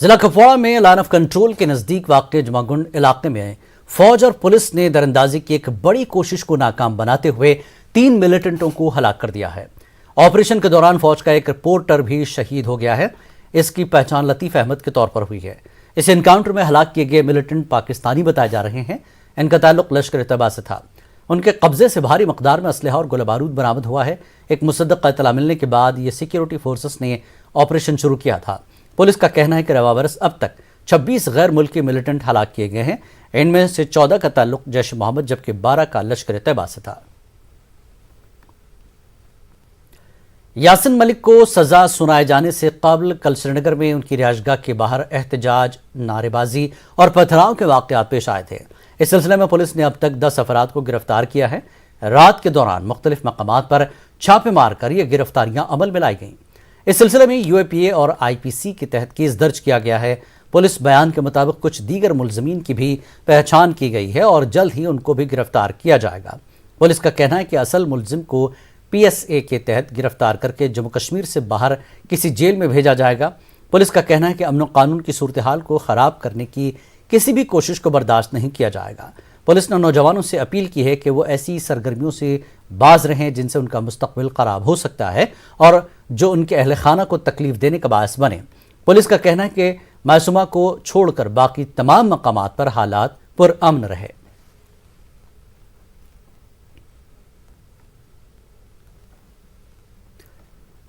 जिला कुपवाड़ा में line of control के नजदीक वाक़ जमागुंड इलाके में फौज और पुलिस ने दरअंदाजी की एक बड़ी कोशिश को नाकाम बनाते हुए 3 मिलिटेंटों को हलाक कर दिया है। ऑपरेशन के दौरान फौज का एक रिपोर्टर भी शहीद हो गया है। इसकी पहचान लतीफ अहमद के तौर पर हुई है। इस एनकाउंटर में हलाक किए गए मिलिटेंट पाकिस्तानी बताए जा रहे हैं। इनका ताल्लुक लश्कर तैयबा से था। उनके कब्जे से भारी मकदार में असलहा और गोला बारूद बरामद हुआ है। एक मुसद्दक़ इत्तला मिलने के बाद ये सिक्योरिटी फोर्सेस ने ऑपरेशन शुरू किया था। पुलिस का कहना है कि रवा बरस अब तक 26 गैर मुल्की मिलिटेंट हलाक किए गए हैं। इनमें से 14 का ताल्लुक जैश मोहम्मद जबकि 12 का लश्कर तैयबा से था। यासिन मलिक को सजा सुनाए जाने से कबल कल श्रीनगर में उनकी रिहायशगाह के बाहर एहतजाज, नारेबाजी और पथराव के वाक़यात पेश आए थे। इस सिलसिले में पुलिस ने अब तक 10 अफराद को गिरफ्तार किया है। रात के दौरान मुख्तलिफ मकामात पर छापे मारकर ये गिरफ्तारियां अमल में लाई गईं। इस सिलसिले में यूएपीए और आईपीसी के तहत केस दर्ज किया गया है। पुलिस बयान के मुताबिक कुछ दीगर मुलजमीन की भी पहचान की गई है और जल्द ही उनको भी गिरफ्तार किया जाएगा। पुलिस का कहना है कि असल मुलजिम को पीएसए के तहत गिरफ्तार करके जम्मू कश्मीर से बाहर किसी जेल में भेजा जाएगा। पुलिस का कहना है कि अमन कानून की सूरत हाल को ख़राब करने की किसी भी कोशिश को बर्दाश्त नहीं किया जाएगा। पुलिस ने नौजवानों से अपील की है कि वो ऐसी सरगर्मियों से बाज रहें जिनसे उनका मुस्तकबिल खराब हो सकता है और जो उनके अहल खाना को तकलीफ देने का बायस बने। पुलिस का कहना है कि मासूमा को छोड़कर बाकी तमाम मकामात पर हालात पुरअमन रहे।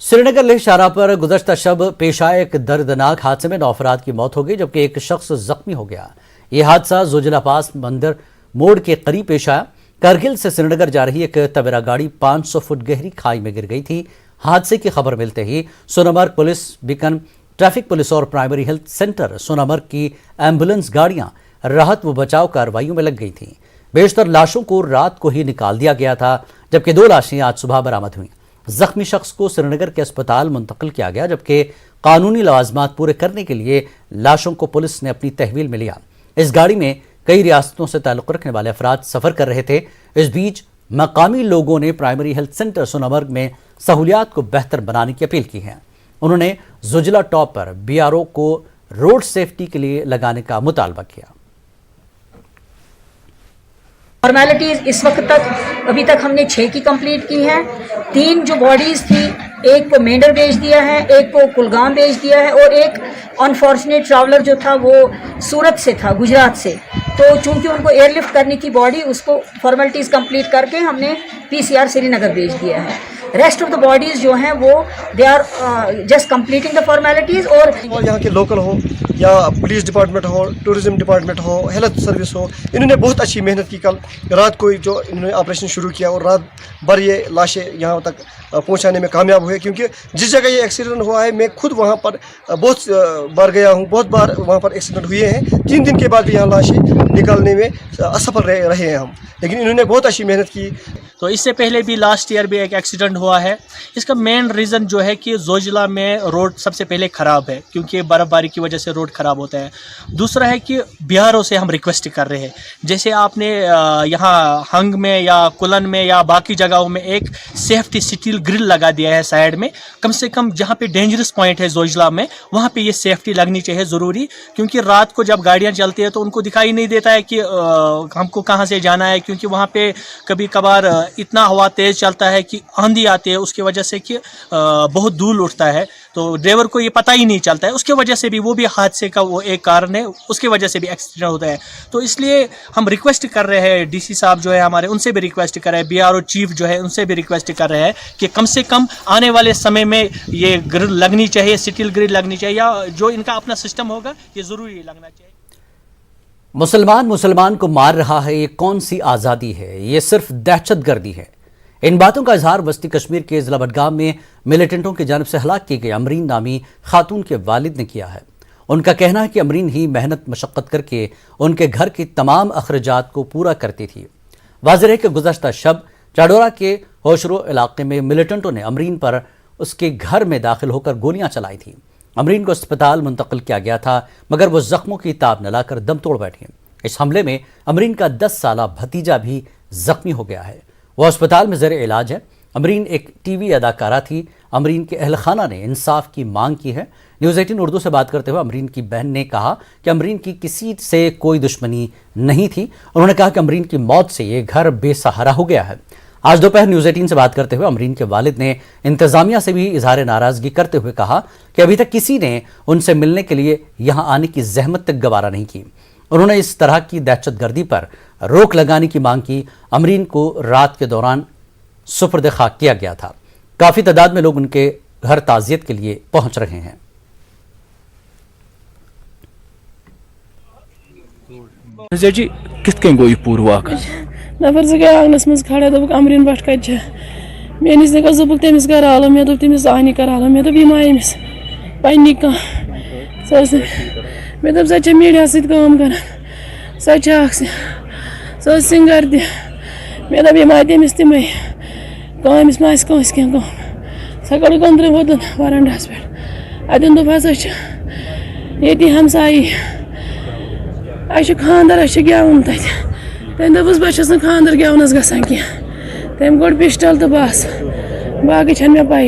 श्रीनगर लेह शाहराह पर गुज़श्ता शब पेश आए एक दर्दनाक हादसे में 9 अफराद की मौत हो गई जबकि एक शख्स जख्मी हो गया। यह हादसा जोजिला पास मंदिर मोड़ के करीब पेश आया। करगिल से श्रीनगर जा रही एक तवेरा गाड़ी 500 फुट गहरी खाई में गिर गई थी। हादसे की खबर मिलते ही Sonamarg police, beacon traffic police और प्राइमरी हेल्थ सेंटर सोनामर्ग की एम्बुलेंस गाड़ियां राहत व बचाव कार्रवाइयों में लग गई थीं। बेशतर लाशों को रात को ही निकाल दिया गया था जबकि 2 लाशें आज सुबह बरामद हुईं। जख्मी शख्स को श्रीनगर के अस्पताल मुंतकिल किया गया जबकि कानूनी लवाजमात पूरे करने के लिए लाशों को पुलिस ने अपनी तहवील में लिया। इस गाड़ी में कई रियासतों से ताल्लुक़ रखने वाले अफराद सफ़र कर रहे थे। इस बीच मकामी लोगों ने प्राइमरी हेल्थ सेंटर सोनामर्ग में सहूलियात को बेहतर बनाने की अपील की है। उन्होंने जोजिला टॉप पर बीआरओ को रोड सेफ्टी के लिए लगाने का मुतालबा किया। फॉर्मेलिटीज इस वक्त तक अभी तक हमने 6 की कंप्लीट की हैं। 3 जो बॉडीज थी, एक को मेंढर भेज दिया है, एक को कुलगाम भेज दिया है और एक अनफॉर्चुनेट ट्रैवलर जो था वो सूरत से था, गुजरात से। तो चूंकि उनको एयरलिफ्ट करनी थी बॉडी, उसको फॉर्मेलिटीज कंप्लीट करके हमने पीसीआर श्रीनगर भेज दिया है। रेस्ट ऑफ द बॉडीज जो हैं वो they are just completing the formalities. और यहाँ के लोकल हो या पुलिस डिपार्टमेंट हो, टूरिज्म डिपार्टमेंट हो, हेल्थ सर्विस हो, इन्होंने बहुत अच्छी मेहनत की। कल रात को जो इन्होंने ऑपरेशन शुरू किया और रात भर ये लाशें यहाँ तक पहुँचाने में कामयाब हुए। क्योंकि जिस जगह ये एक्सीडेंट हुआ है मैं खुद वहाँ पर बहुत बार गया हूँ, बहुत बार वहाँ पर एक्सीडेंट हुए हैं। 3 दिन के बाद भी यहाँ लाशें निकालने में असफल रहे हैं हम, लेकिन इन्होंने बहुत अच्छी मेहनत की। तो इससे पहले भी लास्ट ईयर भी एक एक्सीडेंट हुआ है। इसका मेन रीज़न जो है कि जोजिला में रोड सबसे पहले ख़राब है क्योंकि बर्फ़बारी की वजह से रोड ख़राब होता है। दूसरा है कि बीआरओ से हम रिक्वेस्ट कर रहे हैं, जैसे आपने यहाँ हंग में या कुलन में या बाकी जगहों में एक सेफ्टी स्टील ग्रिल लगा दिया है साइड में। कम से कम जहाँ पे डेंजरस पॉइंट है जोजिला में वहाँ पे ये सेफ्टी लगनी चाहिए ज़रूरी, क्योंकि रात को जब गाड़ियाँ चलती है तो उनको दिखाई नहीं देता है कि हमको कहाँ से जाना है। क्योंकि वहाँ पे कभी कभार इतना हवा तेज़ चलता है कि आंधी आती है, उसकी वजह से कि बहुत धूल उठता है तो ड्राइवर को ये पता ही नहीं चलता है। उसके वजह से भी वो भी हादसे का वो एक कारण है, उसकी वजह से भी एक्सीडेंट होता है। तो इसलिए हम रिक्वेस्ट कर रहे हैं, डीसी साहब जो है हमारे, उनसे भी रिक्वेस्ट कर रहे हैं, बीआरओ चीफ जो है उनसे भी रिक्वेस्ट कर रहे हैं कि कम से कम आने वाले समय में ये ग्रिल लगनी चाहिए, स्टील ग्रिल लगनी चाहिए, या जो इनका अपना सिस्टम होगा ये ज़रूरी लगना चाहिए। मुसलमान को मार रहा है, ये कौन सी आज़ादी है? ये सिर्फ दहशतगर्दी है। इन बातों का इजहार वस्ती कश्मीर के जिला बडगाम में मिलिटेंटों की जानिब से हलाक की गई अमरीन नामी खातून के वालिद ने किया है। उनका कहना है कि अमरीन ही मेहनत मशक्क़त करके उनके घर की तमाम अखराजात को पूरा करती थी। वाज़ेह है कि गुज़श्ता शब चाडोरा के होशरो इलाके में मिलिटेंटों ने अमरीन पर उसके घर में दाखिल होकर गोलियां चलाई थी। अमरीन को अस्पताल मुंतकिल किया गया था मगर वो जख्मों की ताब न लाकर दम तोड़ बैठी। इस हमले में अमरीन का 10 साला भतीजा भी जख्मी हो गया है। वो अस्पताल में ज़ेर इलाज है। अमरीन एक टीवी अदाकारा थी। अमरीन के अहल खाना ने इंसाफ की मांग की है। न्यूज़ 18 उर्दू से बात करते हुए अमरीन की बहन ने कहा कि अमरीन की किसी से कोई दुश्मनी नहीं थी। उन्होंने कहा कि अमरीन की मौत से ये घर बेसहारा हो गया है। आज दोपहर न्यूज़ 18 से बात करते हुए अमरीन के वालिद ने इंतज़ामिया से भी इजहार नाराज़गी करते हुए कहा कि अभी तक किसी ने उनसे मिलने के लिए यहाँ आने की जहमत तक गवारा नहीं की। उन्होंने इस तरह की दहशतगर्दी पर रोक लगाने की मांग की। अमरीन को रात के दौरान सुपर्द खाक किया गया था। काफ़ी तादाद में लोग उनके घर ताज़ियत के लिए पहुंच रहे हैं। जी कित कन गो यह पूर वाक़ नफर से गया आंगनस मज खड़ा दोप अमरीन भट्ट कत मेनिस नक दोप तमिस कर आलम मे दोप तमिस आनी कर आलम मे दोप यह अमिस पन्नी कह मे दोप सह मीडिया सत कर सह सिंगर तह मे दोप यह तमिस तमें कमिस मा कस कह सह कड़ अंदर वोतन वरंडस पे अतन दोप हसा ये हमसाई खानदार गेवन तम दोपस बस खानदार गेवनस गसान कह तम कोड़ पिस्टल तो बस बाकी छन मे पाई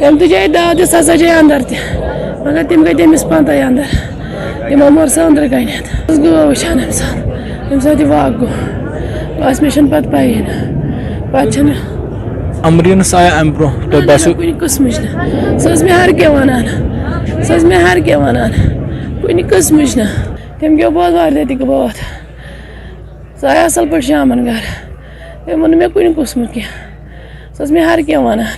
तम तुझे दाव दिस हसा जे अंदर तह मगर तम गई तमिस पत अंदर तमो मोर सह अंदर गनित गो वुचान अम साथ वाक गो बस मे पत पाई पे अमरीन आया अम ब्रो तो बस कुछ कस्मच न सह मे हर कह वनान सह मे हर कह वनान कुछ कस्मच न तम गो बहुत वार तक बात सह आया असल पे शामन घर तम वो मे कुछ कस्मुत कह सह मे हर कह वनान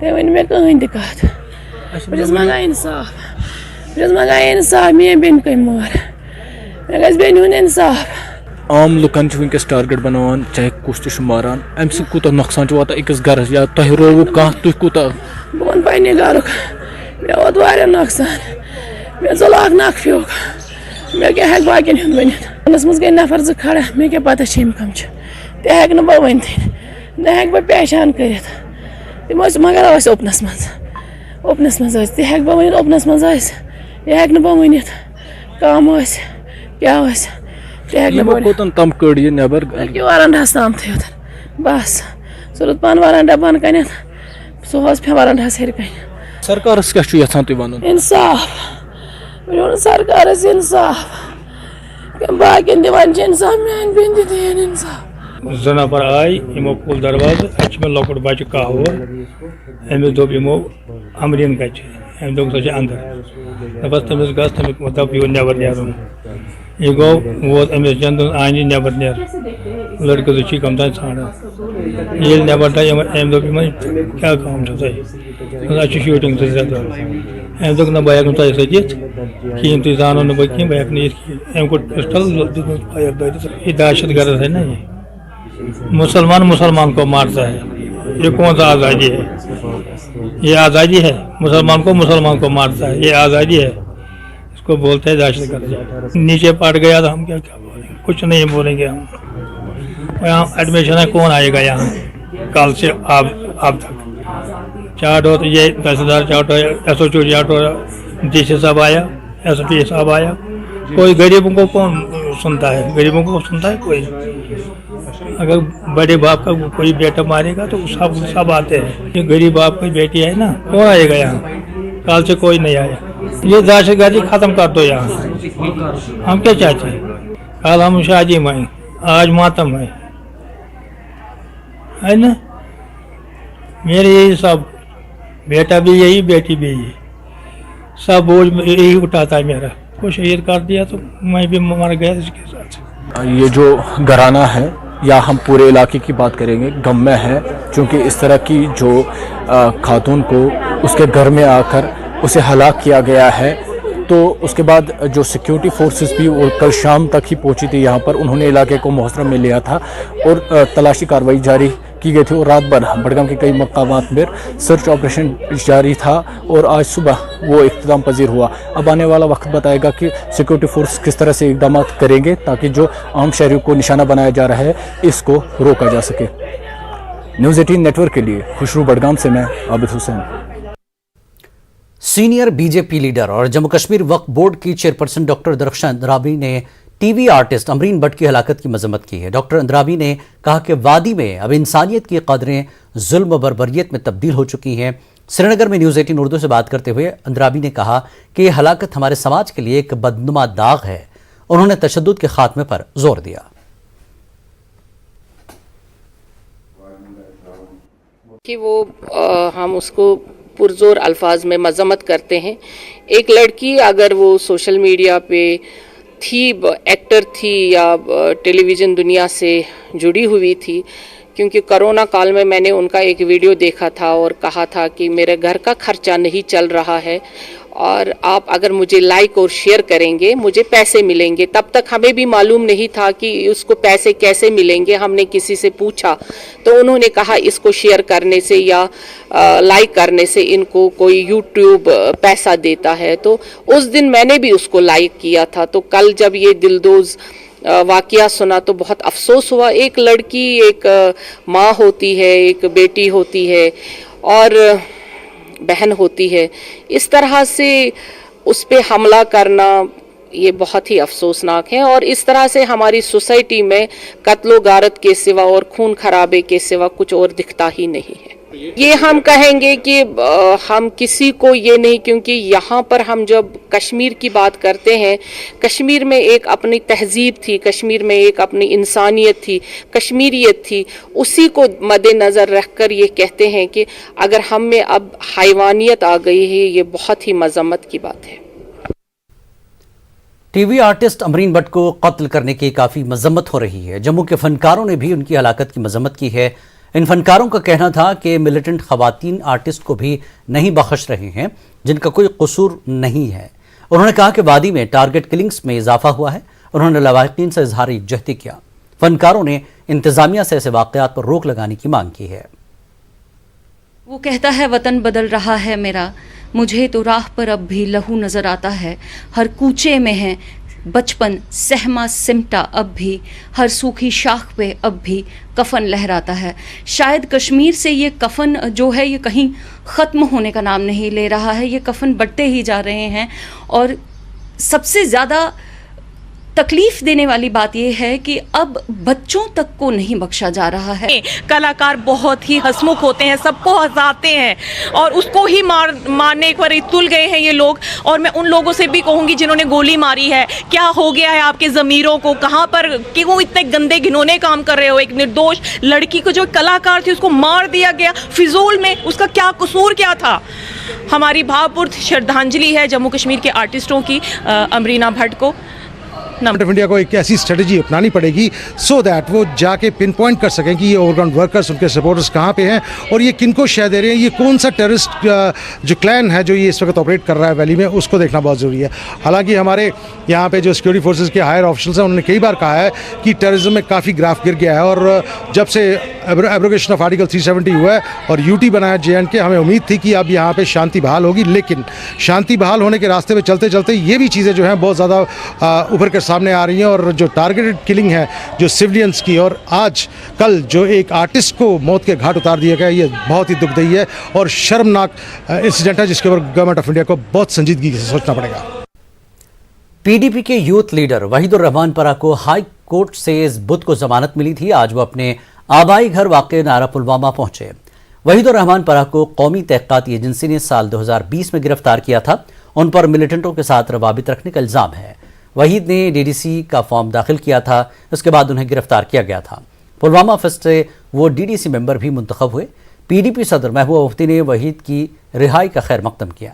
तम वन मे कहें तह कत बस मंगान इंसाफ मे बेन कम मोर मे गस बेन हुन इंसाफ आम लुकन वनकस टारगेट बनान चाहे कुछ तो मारान अम सूत नुकसान वाता अकिस गरस या तुह रोवु कह तुह कूत बह वन पे गरुक मे वोत वारिया नुकसान मे चलाक नख फ्यूक मे क्या हेक बाकिन हुंद वनित मज गई नफर जो खड़ा मे क्या पता यम कम तह हेक बह वन न हेक बह पेशान कर तम मगर ओपनस मज तह हेक बह वन ओपनस मज यह हेक बह वन कम क्या कोतन तम कड़ यह नबर वरंडस तम थोन बस सह रुद पान वरंडा बन कन सह पे वरंडस हेर कन सरकारस क्या यहां तुम वन इंसाफ सरकार इंसाफ बाकी दिवान इंसाफ मान बेन दिन इंसाफ ज नफर आई यमो कुल दरवाज मे लकुट बच्चे कह अमिस दोप यमो अमरीन कत अम दोप सह अंदर बस तमिस गस तमिक दप यो नबर नुन यह गो वोत अमिस जंदन आन नबर नर लड़के तो कम तान ान ये नबर तम दोप क्या कम तुम शूटिंग से अम दोप न बह हेक तुम सचित कहें तुम जानो न बह कह बह हेक अम कोट पिस्टल फायर दरित ये दहशत गर्द है ना। ये मुसलमान को मारता है, ये कौन सा आज़ादी है? ये आज़ादी है? मुसलमान को मारता है, ये आज़ादी है? इसको बोलते हैं दहशतगर्द। नीचे पड़ गया तो हम क्या बोलेंगे? कुछ नहीं बोलेंगे हम। यहाँ एडमिशन है, कौन आएगा यहाँ कल से आप तक? चार्ट हो तो ये तहसीलदार चार्ट हो, SHO चार्ट हो, DC साहब आया, SP साहब आया, कोई गरीबों को कौन सुनता है? गरीबों को सुनता है कोई? अगर बड़े बाप का कोई बेटा मारेगा तो सब आते हैं। ये गरीब बाप की बेटी है ना, कौन आएगा यहाँ? कल से कोई नहीं आया। ये दहशतगर्दी खत्म कर दो यहाँ। हम क्या चाहते हैं? कल हम शादी में, आज मातम है ना। मेरे यही सब, बेटा भी यही, बेटी भी यही, सब बोझ यही उठाता है मेरा। को शहीद कर दिया तो मैं भी मर गया इसके साथ। ये जो घराना है, या हम पूरे इलाके की बात करेंगे, गम में है, क्योंकि इस तरह की जो खातून को उसके घर में आकर उसे हलाक किया गया है। तो उसके बाद जो सिक्योरिटी फोर्सेस भी वो कल शाम तक ही पहुंची थी यहाँ पर, उन्होंने इलाके को मुहसरम में लिया था और तलाशी कार्रवाई जारी की गई थी। और रात भर बडगाम के कई मकामात पर सर्च ऑपरेशन जारी था और आज सुबह वो इख्तिताम पजीर हुआ। अब आने वाला वक्त बताएगा कि सिक्योरिटी फोर्स किस तरह से इकदाम करेंगे ताकि जो आम शहरियों को निशाना बनाया जा रहा है इसको रोका जा सके। न्यूज़ 18 नेटवर्क के लिए खुशरू बडगाम से मैं Abid Hussain. Senior BJP leader और जम्मू कश्मीर वक्फ बोर्ड की चेयरपर्सन डॉक्टर दरख्शान राबी ने T V artist Amreen but کی ہلاکت کی مذمت کی ہے۔ ڈاکٹر اندرابی نے کہا کہ وادی میں اب انسانیت کی قدریں ظلم و بربریت میں تبدیل ہو چکی ہیں۔ سری نگر میں نیوز 18 اردو سے بات کرتے ہوئے اندرابی نے کہا کہ یہ ہلاکت ہمارے سماج کے لیے ایک بدنما داغ ہے۔ انہوں نے تشدد کے خاتمے پر زور دیا۔ کہ وہ ہم اس کو پرزور الفاظ میں مذمت کرتے ہیں۔ ایک لڑکی اگر وہ سوشل میڈیا پہ تھی، ایکٹر تھی یا ٹیلی ویژن دنیا سے جڑی ہوئی تھی، کیونکہ کرونا کال میں میں نے ان کا ایک ویڈیو دیکھا تھا اور کہا تھا کہ میرے گھر کا خرچہ نہیں چل رہا ہے اور آپ اگر مجھے لائک اور شیئر کریں گے مجھے پیسے ملیں گے۔ تب تک ہمیں بھی معلوم نہیں تھا کہ اس کو پیسے کیسے ملیں گے۔ ہم نے کسی سے پوچھا تو انہوں نے کہا اس کو شیئر کرنے سے یا لائک کرنے سے ان کو کوئی یوٹیوب پیسہ دیتا ہے۔ تو اس دن میں نے بھی اس کو لائک کیا تھا۔ تو کل جب یہ دلدوز واقعہ سنا تو بہت افسوس ہوا۔ ایک لڑکی ایک ماں ہوتی ہے، ایک بیٹی ہوتی ہے اور بہن ہوتی ہے، اس طرح سے اس پہ حملہ کرنا یہ بہت ہی افسوسناک ہے، اور اس طرح سے ہماری سوسائٹی میں قتل و غارت کے سوا اور خون خرابے کے سوا کچھ اور دکھتا ہی نہیں ہے۔ یہ ہم کہیں گے کہ ہم کسی کو یہ نہیں، کیونکہ یہاں پر ہم جب کشمیر کی بات کرتے ہیں، کشمیر میں ایک اپنی تہذیب تھی، کشمیر میں ایک اپنی انسانیت تھی، کشمیریت تھی، اسی کو مد نظر رکھ کر یہ کہتے ہیں کہ اگر ہم میں اب حیوانیت آ گئی ہے، یہ بہت ہی مذمت کی بات ہے۔ T V artist Amreen but کو قتل کرنے کی کافی مذمت ہو رہی ہے۔ جموں کے فنکاروں نے بھی ان کی ہلاکت کی مذمت کی ہے۔ ان فنکاروں کا کہنا تھا کہ ملیٹنٹ خواتین آرٹسٹ کو بھی نہیں بخش رہے ہیں جن کا کوئی قصور نہیں ہے۔ انہوں نے کہا کہ وادی میں ٹارگٹ کلنگز میں اضافہ ہوا ہے۔ انہوں نے لواحقین سے اظہار یکجہتی کیا۔ فنکاروں نے انتظامیہ سے ایسے واقعات پر روک لگانے کی مانگ کی ہے۔ وہ کہتا ہے وطن بدل رہا ہے میرا، مجھے تو راہ پر اب بھی لہو نظر آتا ہے، ہر کوچے میں ہے بچپن سہما سمٹا، اب بھی ہر سوکھی شاخ پہ اب بھی کفن لہراتا ہے۔ شاید کشمیر سے یہ کفن جو ہے یہ کہیں ختم ہونے کا نام نہیں لے رہا ہے، یہ کفن بڑھتے ہی جا رہے ہیں، اور سب سے زیادہ تکلیف دینے والی بات یہ ہے کہ اب بچوں تک کو نہیں بخشا جا رہا ہے۔ کلاکار بہت ہی ہسمکھ ہوتے ہیں، سب کو ہنساتے ہیں، اور اس کو ہی مارنے پر تل گئے ہیں یہ لوگ۔ اور میں ان لوگوں سے بھی کہوں گی جنہوں نے گولی ماری ہے، کیا ہو گیا ہے آپ کے ضمیروں کو؟ کہاں پر کہ وہ اتنے گندے گھنونے کام کر رہے ہو؟ ایک نردوش لڑکی کو جو کلاکار تھی اس کو مار دیا گیا فضول میں، اس کا کیا قصور کیا تھا؟ ہماری بھاوپورت شردھانجلی ہے جموں کشمیر کے آرٹسٹوں کی امرینا بھٹ کو۔ گورنمنٹ آف انڈیا کو ایک ایسی اسٹریٹجی اپنانی پڑے گی سو دیٹ وہ جا کے پن پوائنٹ کر سکیں کہ یہ اوور گراؤنڈ ورکرز، ان کے سپورٹرز کہاں پہ ہیں اور یہ کن کو شے دے رہے ہیں، یہ کون سا ٹیررسٹ جو کلین ہے جو یہ اس وقت آپریٹ کر رہا ہے ویلی میں، اس کو دیکھنا بہت ضروری ہے۔ حالانکہ ہمارے یہاں پہ جو سیکورٹی فورسز کے ہائر آفیشلز ہیں انہوں نے کئی بار کہا ہے کہ ٹیررزم میں کافی گراف گر گیا ہے، اور جب سے ایبروگیشن آف آرٹیکل 370 ہوا ہے اور یوٹی بنایا JNK، ہمیں امید تھی کہ اب یہاں پہ شانتی بحال ہوگی، لیکن شانتی بحال ہونے کے راستے پہ چلتے چلتے یہ بھی چیزیں جو ہیں بہت زیادہ ابھر کر سامنے آ رہی ہیں، اور جو ٹارگیٹڈ کلنگ ہے جو سویلینز کی، اور آج کل جو ایک آرٹسٹ کو موت کے گھاٹ اتار دیا گیا، یہ بہت ہی دکھ دہی ہے اور شرمناک انسیڈنٹ ہے جس کے اوپر گورنمنٹ آف انڈیا کو بہت سنجیدگی سے سوچنا پڑے گا۔ PDP کے یوتھ لیڈر وحید الرحمان پرا کو ہائی کورٹ سے اس بدھ کو ضمانت ملی تھی۔ آج وہ اپنے آبائی گھر واقع نارا پلوامہ پہنچے۔ وحید الرحمان پرا کو قومی تحقیقاتی ایجنسی نے سال 2020 میں گرفتار کیا تھا۔ ان پر ملیٹنٹوں کے ساتھ روابط رکھنے کا الزام ہے۔ وحید نے DDC کا فارم داخل کیا تھا، اس کے بعد انہیں گرفتار کیا گیا تھا۔ پلوامہ فیسٹ سے وہ DDC ممبر بھی منتخب ہوئے۔ PDP صدر محبوبہ مفتی نے وحید کی رہائی کا خیر مقدم کیا۔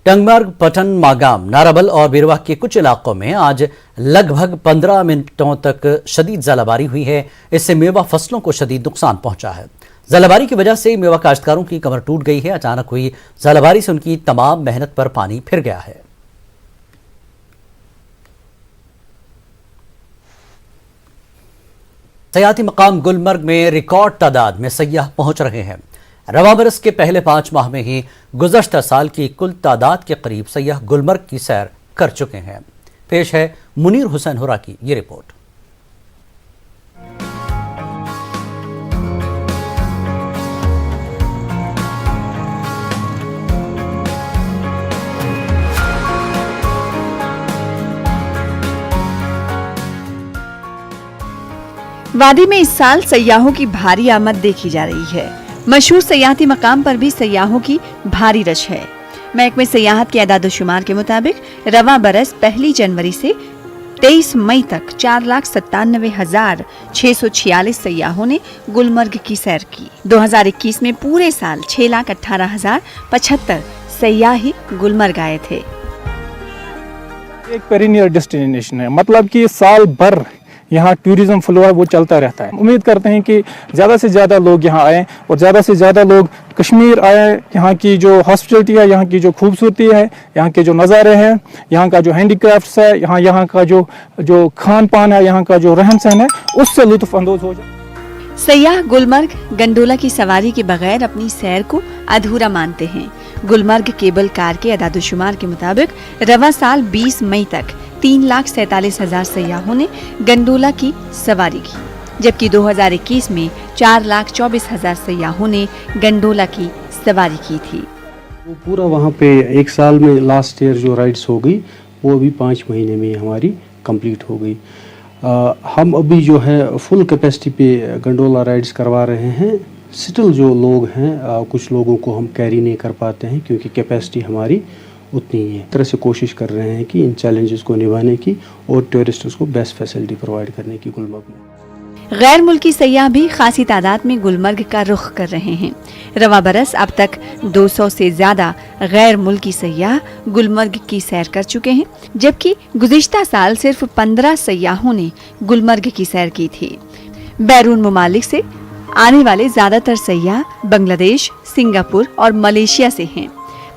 ٹنگمرگ، پٹن، ماگام، نارابل اور بیرواہ کے کچھ علاقوں میں آج لگ بھگ 15 منٹوں تک شدید ژالہ باری ہوئی ہے۔ اس سے میوہ فصلوں کو شدید نقصان پہنچا ہے۔ ژالہ باری کی وجہ سے میوہ کاشتکاروں کی کمر ٹوٹ گئی ہے۔ اچانک ہوئی ژالہ باری سے ان کی تمام محنت پر پانی پھر گیا ہے۔ سیاحتی مقام گلمرگ میں ریکارڈ تعداد میں سیاح پہنچ رہے ہیں۔ رواں برس کے پہلے 5 ماہ میں ہی گزشتہ سال کی کل تعداد کے قریب سیاح گلمرگ کی سیر کر چکے ہیں۔ پیش ہے منیر حسین ہورا کی یہ رپورٹ۔ वादी में इस साल सयाहों की भारी आमद देखी जा रही है। मशहूर सयाहती मकाम पर भी सयाहों की भारी रश है। महकमे सयाहत के एदाद-ओ-शुमार के मुताबिक रवां बरस 1 जनवरी से 23 मई तक 4,97,646 सयाहों ने गुलमर्ग की सैर की। 2021 में पूरे साल 6,18,075 सयाह ही गुलमर्ग आए थे। एक पेरिनियर डेस्टिनेशन है, मतलब कि साल भर यहाँ टूरिज्म फ्लो है वो चलता रहता है। उम्मीद करते हैं कि ज़्यादा से ज़्यादा लोग यहाँ आएँ और ज़्यादा से ज़्यादा लोग कश्मीर आए। यहाँ की जो हॉस्पिटलिटी है, यहाँ की जो खूबसूरती है, यहाँ के जो नज़ारे हैं, यहाँ का जो हैंडीक्राफ्ट्स है, यहाँ का जो खान पान है, यहाँ का जो रहन सहन है, उससे लुत्फ़ अंदोज़ हो जाए। सयाह गुलमर्ग गंडोला की सवारी के बगैर अपनी सैर को अधूरा मानते हैं। गुलमर्ग केबल कार के एदाद-ओ-शुमार के मुताबिक रवां साल 20 मई तक 3,47,000 सयाहों ने गंडोला की सवारी की, जबकि 2021 में 4,24,000 सयाहों ने गंडोला की सवारी की थी। वो पूरा वहाँ पे एक साल में लास्ट ईयर जो राइड्स हो गई वो अभी 5 महीने में हमारी कंप्लीट हो गई। हम अभी जो है फुल कैपेसिटी पे गंडोला राइड्स करवा रहे हैं। स्टिल जो लोग हैं कुछ लोगों को हम कैरी नहीं कर पाते हैं क्योंकि कैपेसिटी हमारी उतनी ही है। इस तरह से कोशिश कर रहे हैं कि इन चैलेंजेस को निभाने की और टूरिस्ट्स को बेस्ट फैसिलिटी प्रोवाइड करने की गुलमर्ग में। गैर मुल्की सयाह भी खासी तादाद में गुलमर्ग का रुख कर रहे हैं। रवां बरस अब तक 200 से ज्यादा गैर मुल्की सयाह गुलमर्ग की सैर कर चुके हैं, जबकि गुज़िश्ता साल सिर्फ 15 सयाहों ने गुलमर्ग की सैर की थी। बैरून ममालिक से आने वाले ज्यादातर सयाह बांग्लादेश, सिंगापुर और मलेशिया से हैं।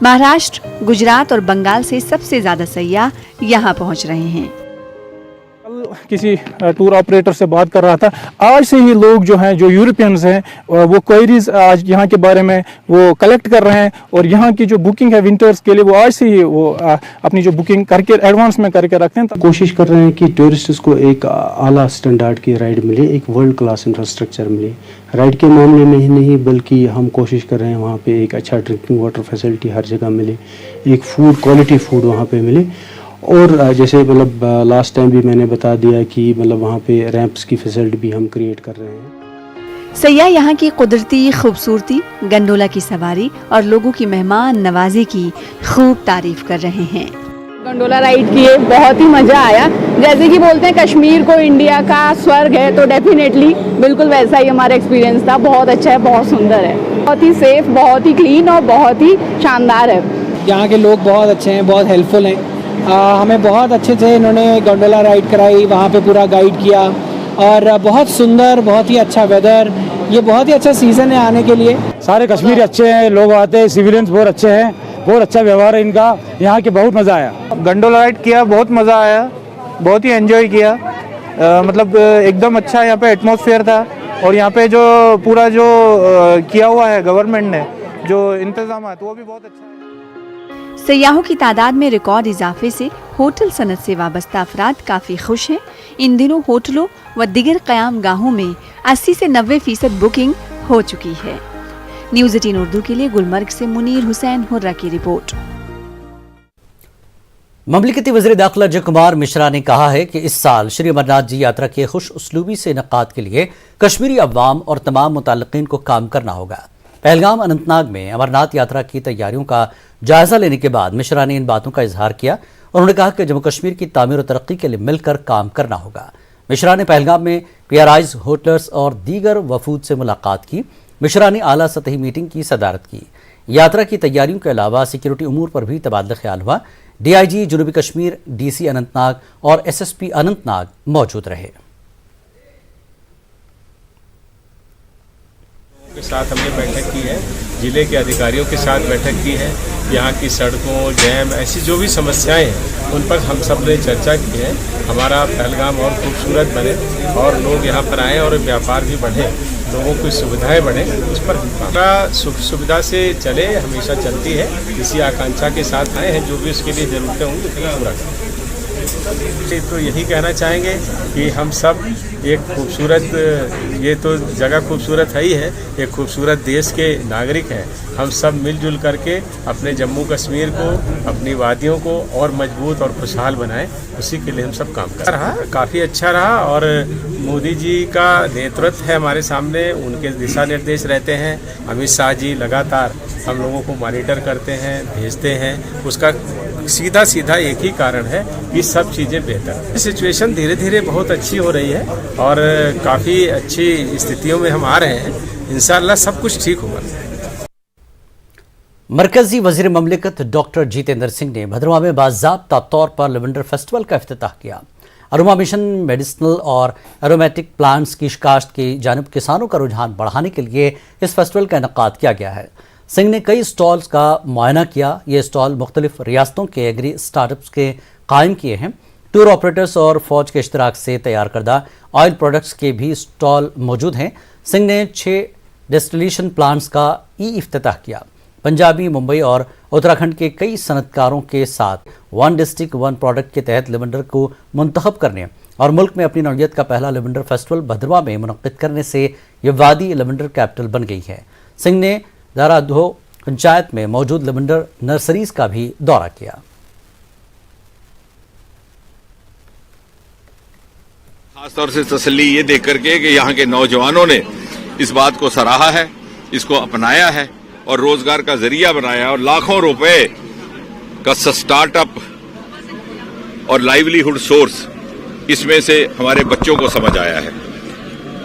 महाराष्ट्र, गुजरात और बंगाल से सबसे ज्यादा सयाह यहाँ पहुँच रहे हैं। किसी टूर ऑपरेटर से बात कर रहा था, आज से ही लोग जो हैं, जो यूरोपियंस हैं, वो क्वेरीज आज यहाँ के बारे में वो कलेक्ट कर रहे हैं और यहाँ की जो बुकिंग है विंटर्स के लिए वो आज से ही वो अपनी जो बुकिंग करके एडवांस में करके रखते हैं। कोशिश कर रहे हैं कि टूरिस्ट्स को एक आला स्टैंडर्ड की राइड मिले, एक वर्ल्ड क्लास इंफ्रास्ट्रक्चर मिले। राइड के मामले में ही नहीं बल्कि हम कोशिश कर रहे हैं वहाँ पे एक अच्छा ड्रिंकिंग वाटर फैसिलिटी हर जगह मिले, एक फूड क्वालिटी फूड वहाँ पे मिले। और जैसे मतलब लास्ट टाइम भी मैंने बता दिया कि मतलब वहाँ पे रैंप्स की फैसिलिटी भी हम क्रिएट कर रहे हैं। सयाह यहाँ की कुदरती खूबसूरती, गंडोला की सवारी और लोगों की मेहमान नवाजी की खूब तारीफ कर रहे हैं। गंडोला राइड किए, बहुत ही मज़ा आया। जैसे कि बोलते हैं कश्मीर को इंडिया का स्वर्ग है, तो डेफिनेटली बिल्कुल वैसा ही हमारा एक्सपीरियंस था। बहुत अच्छा है, बहुत सुंदर है, बहुत ही सेफ, बहुत ही क्लीन और बहुत ही शानदार है। यहाँ के लोग बहुत अच्छे हैं, बहुत हेल्पफुल हैं। हमें बहुत अच्छे से इन्होंने गंडोला राइड कराई, वहाँ पे पूरा गाइड किया और बहुत सुंदर, बहुत ही अच्छा वेदर। ये बहुत ही अच्छा सीज़न है आने के लिए। सारे कश्मीरी अच्छे हैं, लोग आते हैं, सिविलियंस बहुत अच्छे हैं, बहुत अच्छा व्यवहार है इनका। यहाँ के बहुत मज़ा आया। गंडोला राइड किया, बहुत मज़ा आया, बहुत ही एंजॉय किया। मतलब एकदम अच्छा यहाँ पे एटमॉस्फेयर था और यहाँ पे जो पूरा जो किया हुआ है गवर्नमेंट ने जो इंतजाम है वो भी बहुत अच्छा है। सयाहों की तादाद में रिकॉर्ड इजाफे से होटल सनत से वाबस्ता अफराद काफी खुश हैं। इन दिनों होटलों व दिगर क़याम गाहों में 80 से 90% बुकिंग हो चुकी है। न्यूज़ 18 उर्दू के लिए गुलमर्ग से मुनीर हुसैन हुर्रा की रिपोर्ट। ममलिकती वज़ीर दाखिला अजय कुमार मिश्रा ने कहा है कि इस साल श्री अमरनाथ जी यात्रा के खुश उसलूबी से इनेकाद के लिए कश्मीरी अवाम और तमाम मुताल्लिकीन को काम करना होगा। पहलगाम अनंतनाग में अमरनाथ यात्रा की तैयारियों का जायजा लेने के बाद मिश्रा ने इन बातों का इजहार किया। उन्होंने कहा कि जम्मू कश्मीर की तामीर और तरक्की के लिए मिलकर काम करना होगा। मिश्रा ने पहलगाम में PRIs, होटलर्स और दीगर वफूद से मुलाकात की। मिश्रा ने आला सतही मीटिंग की सदारत की। यात्रा की तैयारियों के अलावा सिक्योरिटी उमूर पर भी तबादला ख्याल हुआ। DIG जनूबी कश्मीर, DC अनंतनाग और SSP अनंतनाग मौजूद रहे। के साथ हमने बैठक की है, ज़िले के अधिकारियों के साथ बैठक की है। यहाँ की सड़कों, जैम, ऐसी जो भी समस्याएं हैं उन पर हम सब ने चर्चा की है। हमारा पहलगाम और खूबसूरत बने और लोग यहाँ पर आएँ और व्यापार भी बढ़े, लोगों की सुविधाएं बढ़े, उस पर हमारा सुख सुविधा से चले, हमेशा चलती है। इसी आकांक्षा के साथ आए हैं, जो भी उसके लिए ज़रूरतें होंगी उसको पूरा करें। तो यही कहना चाहेंगे कि हम सब एक खूबसूरत, ये तो जगह खूबसूरत है ही है, एक खूबसूरत देश के नागरिक हैं। हम सब मिलजुल करके अपने जम्मू कश्मीर को, अपनी वादियों को और मजबूत और खुशहाल बनाएं, उसी के लिए हम सब काम कर रहा। काफ़ी अच्छा रहा और मोदी जी का नेतृत्व है हमारे सामने, उनके दिशा निर्देश रहते हैं। अमित शाह जी लगातार हम लोगों को मॉनिटर करते हैं, भेजते हैं। उसका सीधा सीधा एक ही कारण है कि सब चीज़ें बेहतर। सिचुएशन धीरे धीरे बहुत अच्छी हो रही है और काफ़ी अच्छी स्थितियों में हम आ रहे हैं। इंशाअल्लाह सब कुछ ठीक होगा। मरकजी वजीर ममलिकत डॉक्टर जितेंद्र सिंह ने भद्रवाह में बाज़ाब्ता तौर पर लेवेंडर फेस्टिवल का इफ्तिताह किया। अरोमा मिशन मेडिसिनल और एरोमेटिक प्लांट्स की काश्त की जानिब किसानों का रुझान बढ़ाने के लिए इस फेस्टिवल का इनेकाद किया गया है। सिंह ने कई स्टॉल्स का मुआयना किया। ये स्टॉल मुख्तलिफ रियासतों के एग्री स्टार्टअप्स के कायम किए हैं। टूर ऑपरेटर्स और फौज के इश्तराक से तैयार करदा ऑयल प्रोडक्ट्स के भी स्टॉल मौजूद हैं। सिंह ने 6 डिस्टिलेशन प्लांट्स का इफ्तिताह किया। पंजाबी, मुंबई और उत्तराखंड के कई सनतकारों के साथ वन डिस्ट्रिक्ट वन प्रोडक्ट के तहत लेवेंडर को मुंतखब करने और मुल्क में अपनी नौइयत का पहला लेवेंडर फेस्टिवल भद्रवाह में मुनक्किद करने से ये वादी लेवेंडर कैपिटल बन गई है। सिंह ने दारादो पंचायत में मौजूद लेवेंडर नर्सरीज का भी दौरा किया। खासतौर से तसल्ली ये देख करके कि यहाँ के नौजवानों ने इस बात को सराहा है, इसको अपनाया है और रोजगार का जरिया बनाया और लाखों रुपए का स्टार्टअप और लाइवलीहुड सोर्स इसमें से हमारे बच्चों को समझ आया है,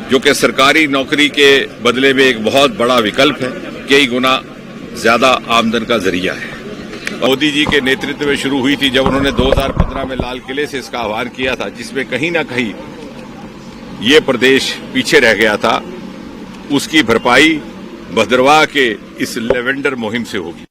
जो कि सरकारी नौकरी के बदले में एक बहुत बड़ा विकल्प है, कई गुना ज्यादा आमदन का जरिया है। मोदी जी के नेतृत्व में शुरू हुई थी जब उन्होंने 2015 में लाल किले से इसका आह्वान किया था, जिसमें कहीं ना कहीं ये प्रदेश पीछे रह गया था। उसकी भरपाई भद्रवाह के इस लेवेंडर मुहिम से होगी।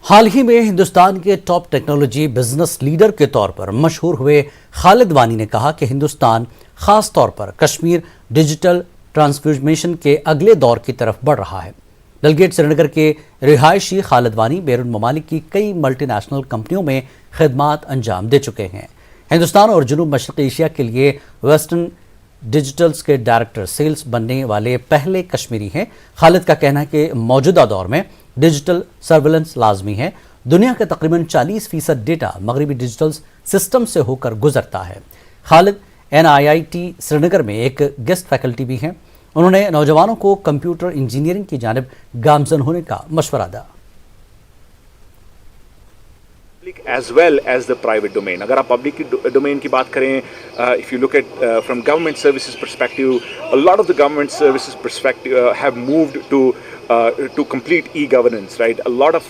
हाल ही में हिंदुस्तान के टॉप टेक्नोलॉजी बिजनेस लीडर के तौर पर मशहूर हुए खालिद वानी ने कहा कि हिंदुस्तान खास तौर पर कश्मीर डिजिटल ट्रांसफॉर्मेशन के अगले दौर की तरफ बढ़ रहा है। डलगेट श्रीनगर के रिहायशी खालिद वानी बैरून ममालिक की कई मल्टीनेशनल कंपनियों में खिदमात अंजाम दे चुके हैं। हिंदुस्तान और जनूब मशरक़ी एशिया के लिए वेस्टर्न डिजिटल्स के डायरेक्टर सेल्स बनने वाले पहले कश्मीरी हैं। खालिद का कहना है कि मौजूदा दौर में डिजिटल सर्विलेंस लाजमी है। दुनिया का तकरीबन 40% डेटा मगरबी डिजिटल सिस्टम से होकर गुजरता है। खालिद NIIT श्रीनगर में एक गेस्ट फैकल्टी भी हैं। उन्होंने नौजवानों को कंप्यूटर इंजीनियरिंग की जानिब गामजन होने का मशवरा दिया। as well as the private domain. अगर आप public domain की बात करें, if you look at from government services perspective, a lot of the government services perspective have moved to complete e-governance, right? A lot of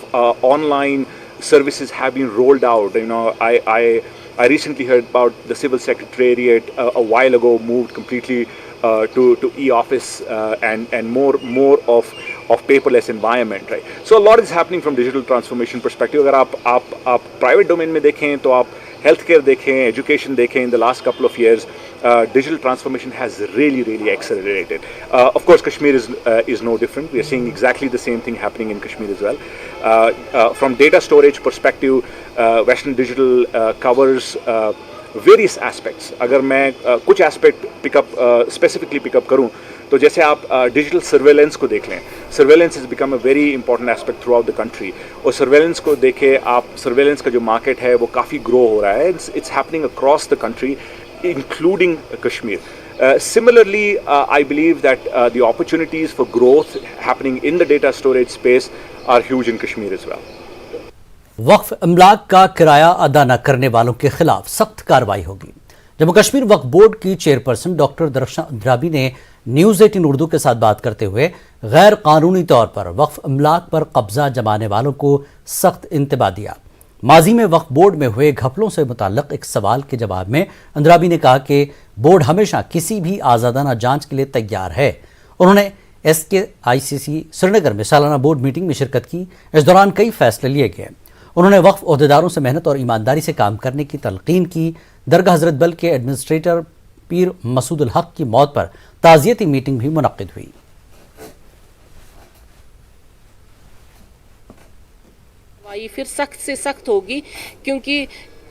online services have been rolled out. You know, I recently heard about the civil secretariat a while ago moved completely to e-office and more of paperless environment, right? So a lot is happening from digital transformation perspective. अगर आप private domain में देखें तो आप healthcare देखें, education देखें, in the last couple of years, digital transformation has really accelerated. Of course, Kashmir is no different. We are seeing exactly the same thing happening in Kashmir as well. From data storage perspective, Western Digital covers various aspects. अगर मैं कुछ aspect specifically pick up करूँ तो जैसे आप digital surveillance को देख लें, surveillance is become a very important aspect through out the country. और सर्वेलेंस को देखें आप, सर्वेलेंस का जो मार्केट है वो काफ़ी ग्रो हो रहा है। It's happening across the country including Kashmir. Similarly, I believe that the opportunities for growth happening in the data storage space are huge in Kashmir as well. वक्फ अमलाक का किराया अदा न करने वालों के खिलाफ सख्त कार्रवाई होगी। जम्मू कश्मीर वक्फ बोर्ड की चेयरपर्सन डॉक्टर दरख्शां अंद्राबी ने न्यूज़ 18 उर्दू के साथ बात करते हुए गैर कानूनी तौर पर वक्फ अमलाक पर कब्जा जमाने वालों को सख्त इंतबाह दिया। माजी में वक्फ बोर्ड में हुए घपलों से मुताल्लिक एक सवाल के जवाब में अंद्राबी ने कहा कि बोर्ड हमेशा किसी भी आज़ादाना जांच के लिए तैयार है। उन्होंने SKICC श्रीनगर में सालाना बोर्ड मीटिंग में शिरकत की। इस दौरान कई फैसले लिए गए। उन्होंने वक्फ ओहदेदारों से मेहनत और ईमानदारी से काम करने की तलकीन की। दरगाह हजरत बल के एडमिनिस्ट्रेटर पीर मसूदुल हक की मौत पर ताज़ियती मीटिंग भी मुनक्किद हुई। फिर सख्त से सख्त होगी, क्योंकि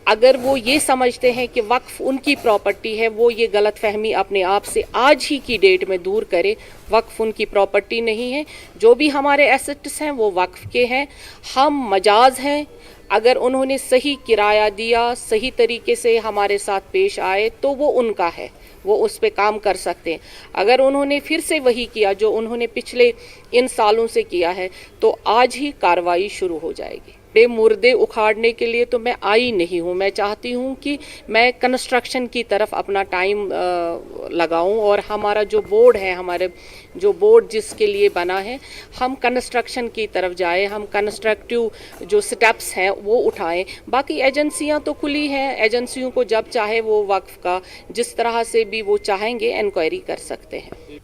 अगर वो ये समझते हैं कि वक्फ उनकी प्रॉपर्टी है, वो ये गलत फहमी अपने आप से आज ही की डेट में दूर करे। वक्फ उनकी प्रॉपर्टी नहीं है, जो भी हमारे एसेट्स हैं वो वक्फ के हैं, हम मजाज हैं। अगर उन्होंने सही किराया दिया, सही तरीके से हमारे साथ पेश आए तो वो उनका है, वो उस पे काम कर सकते हैं। अगर उन्होंने फिर से वही किया जो उन्होंने पिछले इन सालों से किया है तो आज ही कार्रवाई शुरू हो जाएगी। बड़े मुर्दे उखाड़ने के लिए तो मैं आई नहीं हूँ, मैं चाहती हूँ कि मैं कंस्ट्रक्शन की तरफ अपना टाइम लगाऊं और हमारा जो बोर्ड है, हमारे जो बोर्ड जिसके लिए बना है, हम कंस्ट्रक्शन की तरफ जाएं, हम कंस्ट्रक्टिव जो स्टेप्स हैं वो उठाएं। बाकी एजेंसियां तो खुली हैं, एजेंसियों को जब चाहे वो वक्फ का जिस तरह से भी वो चाहेंगे इंक्वायरी कर सकते हैं।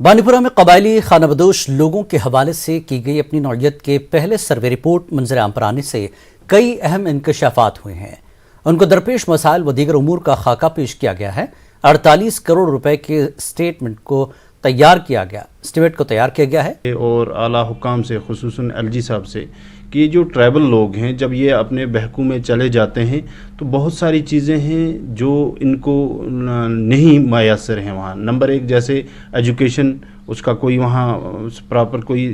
बानीपुरा में कबायली खानाबदोश लोगों के हवाले से की गई अपनी नौइयत के पहले सर्वे रिपोर्ट मंजर आम पर आने से कई अहम इंकशाफात हुए हैं। उनको दरपेश मसाइल व दीगर उमूर का खाका पेश किया गया है। 48 करोड़ रुपए के स्टेटमेंट को तैयार किया गया है और आला हुकाम से, खुसूसन एलजी साहब से, कि ये जो ट्राइबल लोग हैं जब ये अपने बहकू में चले जाते हैं तो बहुत सारी चीज़ें हैं जो इनको नहीं मैसर हैं वहाँ। नंबर एक, जैसे एजुकेशन, उसका कोई वहाँ प्रॉपर कोई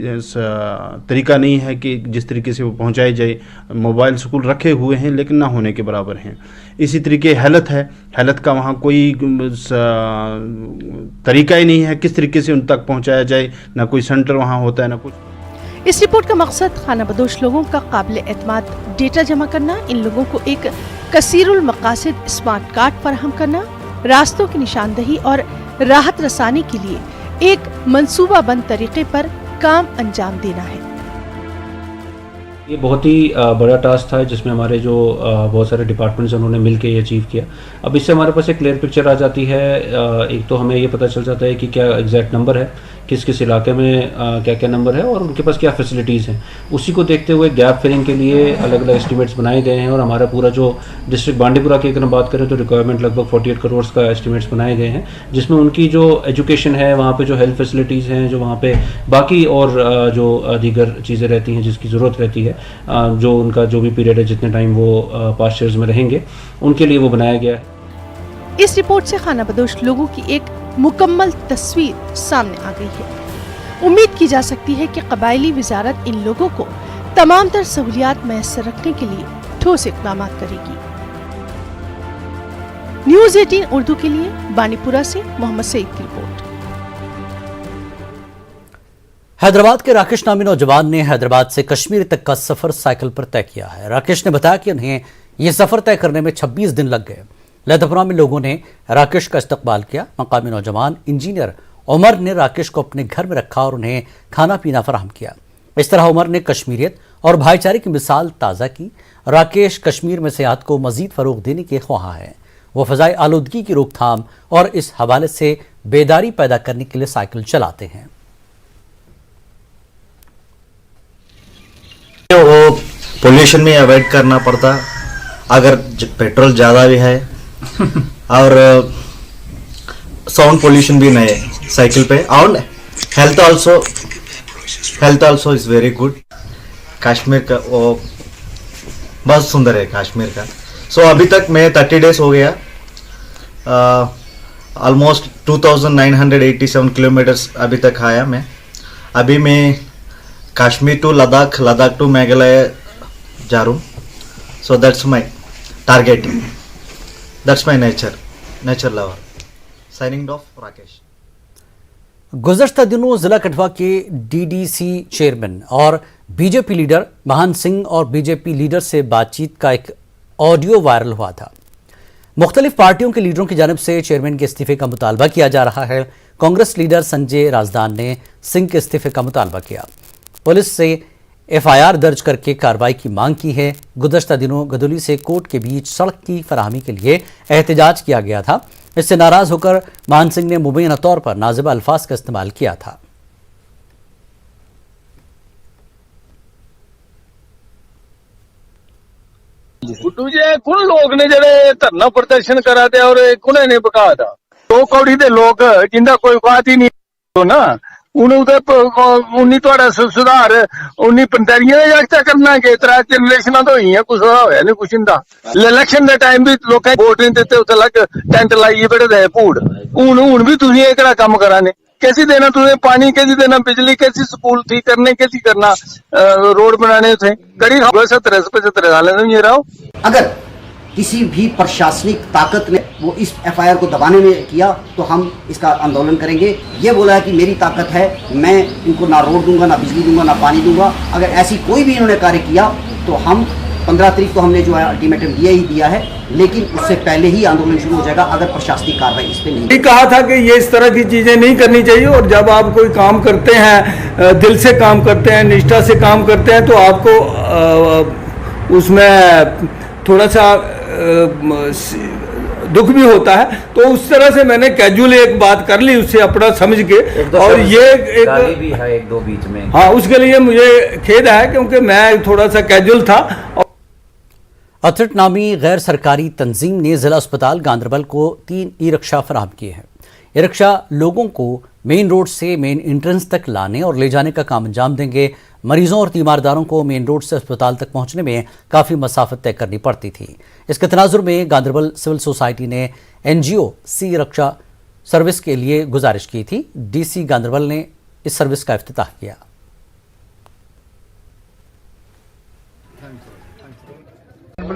तरीका नहीं है कि जिस तरीके से वो पहुँचाई जाए। मोबाइल स्कूल रखे हुए हैं लेकिन ना होने के बराबर हैं। इसी तरीके हेल्थ है, हेल्थ का वहाँ कोई तरीका ही नहीं है किस तरीके से उन तक पहुँचाया जाए, ना कोई सेंटर वहाँ होता है ना कुछ। इस रिपोर्ट का मकसद खानाबदोश लोगों का काबिल एतमाद डेटा जमा करना, इन लोगों को एक कसीरुल मकासिद स्मार्ट कार्ड फराहम करना, रास्तों की निशानदही और राहत रसानी के लिए एक मंसूबाबंद तरीके पर काम अंजाम देना है। ये बहुत ही बड़ा टास्क था जिसमें हमारे जो बहुत सारे डिपार्टमेंट्स उन्होंने मिलकर ये अचीव किया। अब इससे हमारे पास एक क्लियर पिक्चर आ जाती है। एक तो हमें ये पता चल जाता है कि क्या एग्जैक्ट नंबर है, किस किस इलाके में क्या क्या नंबर है और उनके पास क्या फैसिलिटीज़ हैं। उसी को देखते हुए गैप फिलिंग के लिए अलग अलग एस्टिमेट्स बनाए गए हैं और हमारा पूरा जो डिस्ट्रिक्ट बांडीपुरा की अगर हम बात करें तो रिक्वायरमेंट लगभग 48 करोड़ का एस्टिमेट्स बनाए गए हैं, जिसमें उनकी जो एजुकेशन है, वहाँ पे जो हेल्थ फैसिलिटीज़ हैं, जो वहाँ पे बाकी और जो दीगर चीज़ें रहती हैं जिसकी ज़रूरत रहती है, जो उनका जो भी पीरियड है, जितने टाइम वो पास्चर्स में रहेंगे, उनके लिए वो बनाया गया है। इस रिपोर्ट से खानाबदोश लोगों की एक मुकम्मल तस्वीर सामने आ गई है। उम्मीद की जा सकती है कि कबायली वजारत इन लोगों को तमाम तर सहूलियात मैसर रखने के लिए ठोस इक़दाम करेगी। न्यूज़ 18 उर्दू के लिए बानीपुरा से मोहम्मद सईद की रिपोर्ट। हैदराबाद के राकेश नामी नौजवान ने हैदराबाद से कश्मीर तक का सफर साइकिल पर तय किया है। राकेश ने बताया कि उन्हें यह सफर तय करने में 26 दिन लग गए। लहदपुरा में लोगों ने राकेश का इस्तकबाल किया। मकामी नौजवान इंजीनियर उमर ने राकेश को अपने घर में रखा और उन्हें खाना पीना फराहम किया। इस तरह उमर ने कश्मीरियत और भाईचारे की मिसाल ताज़ा की। राकेश कश्मीर में सियाहत को मजीद फरोग देने के ख्वाह हैं। वो फ़ज़ाई आलूदगी की रोकथाम और इस हवाले से बेदारी पैदा करने के लिए साइकिल चलाते हैं। वो पोल्यूशन में अवॉइड करना पड़ता, अगर पेट्रोल ज़्यादा भी है और साउंड पोल्यूशन भी नहीं है साइकिल पे, और health also is very good. Kashmir का वो बहुत सुंदर है कश्मीर का। सो अभी तक मैं 30 डेज हो गया, ऑलमोस्ट 2987 किलोमीटर्स अभी तक आया मैं। अभी मैं कश्मीर टू लद्दाख, लद्दाख टू मेघालय जा रहा हूँ। So that's my target, that's my nature lover. Signing off, Rakesh. गुज़श्ता दिनों जिला कठुआ के डीडीसी चेयरमैन और बीजेपी लीडर महान सिंह और बीजेपी लीडर से बातचीत का एक ऑडियो वायरल हुआ था। मुख्तलिफ पार्टियों के लीडरों की जानिब से चेयरमैन के इस्तीफे का मुतालबा किया जा रहा है। कांग्रेस लीडर संजय राजदान ने सिंह के इस्तीफे का मुतालबा किया। पुलिस से FIR दर्ज करके कार्रवाई की मांग की है। गुज़श्ता दिनों गदुली से कोर्ट के बीच सड़क की फराहमी के लिए एहतजाज किया गया था। इससे नाराज होकर मान सिंह ने मुबैना तौर पर नाज़िबा अल्फाज का इस्तेमाल किया था। जे कुन लोग ने जड़े धरना प्रदर्शन करा थे और कुने ने बका था 2 कौड़ी दे लोग जिंदा कोई बात ही नहीं तो ना ਉਹਨੂੰ ਤੇ ਉਨੀ ਤੁਹਾਡਾ ਸੁਧਾਰ ਉਨੀ ਪੰਟਰੀਆਂ ਦਾ ਜਗਤਾ ਕਰਨਾ ਕਿ 3 ਜਨਰੇਸ਼ਨਾਂ ਤੋਂ ਹੋਈਆਂ, ਕੁਛ ਹੋਇਆ ਨਹੀਂ ਕੁਛ ਹੁੰਦਾ। ਇਲੈਕਸ਼ਨ ਦੇ ਟਾਈਮ ਵੀ ਲੋਕਾਂ ਵੋਟ ਨਹੀਂ ਦਿੱਤੇ, ਉੱਥੇ ਲੱਗ ਟੈਂਟ ਲਾਈਏ ਬੜੇ ਦੇ ਭੂੜ। ਹੁਣ ਵੀ ਤੁਸੀਂ ਇਹ ਕਿਹੜਾ ਕੰਮ ਕਰਾਨੇ? कैसी देना तुम्हें पानी, कैसी देना बिजली, कैसी स्कूल ठीक करने, कैसी करना रोड बनाने थे? कड़ी 70-75 साल ये रहो। अगर किसी भी प्रशासनिक ताकत ने वो इस FIR को दबाने में किया तो हम इसका आंदोलन करेंगे। ये बोला है कि मेरी ताकत है, मैं इनको ना रोड दूंगा, ना बिजली दूंगा, ना पानी दूंगा। अगर ऐसी कोई भी इन्होंने कार्य किया तो हम 15 तारीख को हमने जो है अल्टीमेटम दिया ही दिया है, लेकिन उससे पहले ही आंदोलन शुरू हो जाएगा अगर प्रशासनिक कार्रवाई इस पे नहीं। कहा था कि ये इस तरह की चीज़ें नहीं करनी चाहिए, और जब आप कोई काम करते हैं, दिल से काम करते हैं, निष्ठा से काम करते हैं, तो आपको उसमें थोड़ा सा दुख भी होता है। तो उस तरह से मैंने कैजुअली एक बात कर ली उससे अपना समझ के, और ये एक भी है एक दो बीच में। हाँ, उसके लिए मुझे खेद है क्योंकि मैं थोड़ा सा कैजुअल था। अथरट नामी गैर सरकारी तंजीम ने जिला अस्पताल गांधरबल को 3 ई-रिक्शा फराहम किए हैं। ये रिक्शा लोगों को मेन रोड से मेन एंट्रेंस तक लाने और ले जाने का काम अंजाम देंगे। मरीजों और तीमारदारों को मेन रोड से अस्पताल तक पहुंचने में काफ़ी मसाफत तय करनी पड़ती थी। इसके तनाजुर में गांधरबल सिविल सोसाइटी ने NGO सी रिक्शा सर्विस के लिए गुजारिश की थी। DC गांधरबल ने इस सर्विस का इफ्तिताह किया।